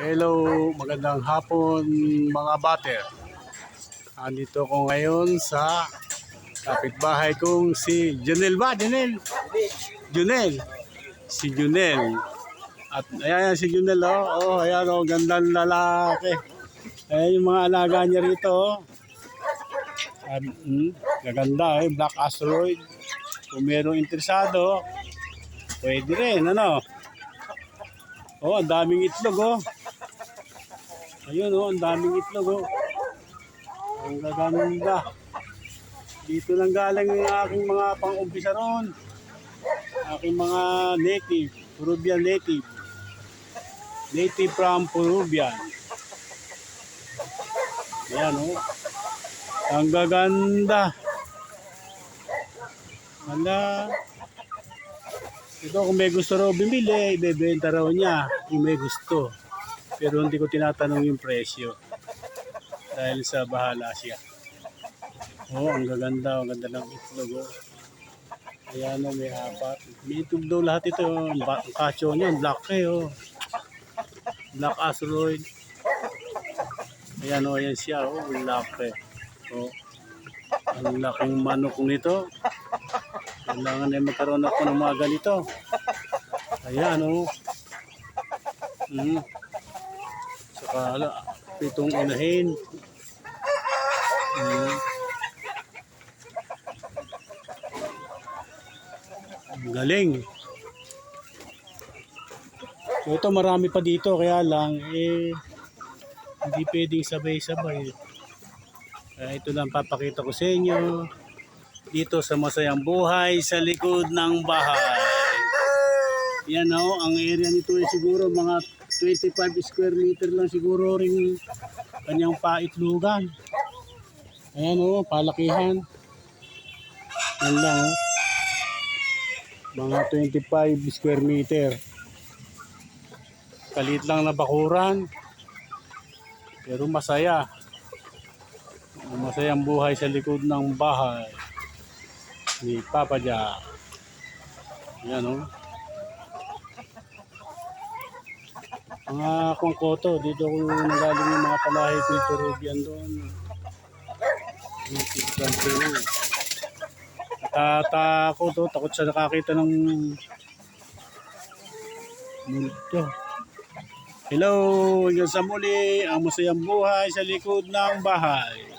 Hello, magandang hapon mga bater. Andito ko ngayon sa kapitbahay kong si Junel ba? Junel? Junel. Si Junel. At ayan si Junel oh. Oh, ayan oh, gandang lalaki. Ayan yung mga alaga niya rito oh. At, gaganda eh, black asteroid. Kung merong interesado, pwede rin, ano? Oh, ang daming itlog oh. Ayun oh, ang daming itlog oh. Ang gaganda. Dito lang galing yung aking mga pang-umpisa ron. Aking mga native, Peruvian native. Native from Peruvian. Ayan oh. Ang gaganda. Hala. Ito kung may gusto raw bumili, ibebenta raw niya kung may gusto. Pero hindi ko tinatanong yung presyo. Dahil sa bahala siya. Oh, ang gaganda. Ang ganda ng itlog. Oh. Ayan o, may apat. May itlog daw lahat ito. Ang kasyo niya, black eh. Oh. Black asteroid. Ayan o, ayan siya. Oh, black eh. Oh. Ang laking manok nito. Kailangan ay magkaroon ako ng mga ganito. Ayan o. Saka pitong inahin. Galing. So ito marami pa dito kaya lang hindi pwedeng sabay-sabay. Ito lang papakita ko sa inyo dito sa Masayang Buhay sa likod ng bahay. Yan o, ang area nito ay siguro mga 25 square meter lang siguro ring kanyang paitlugan. Ayan o, palakihan. Yan lang o. Mga 25 square meter. Kalit lang na bakuran. Pero masaya. Masayang buhay sa likod ng bahay ni Papa Jack. Yan o. Mga kongkoto. Dito ko nagaling yung mga palahi ko yung Peruvian doon. Takot sa nakakita ng multo. Hello, hanggang sa muli ang masayang buhay sa likod ng bahay.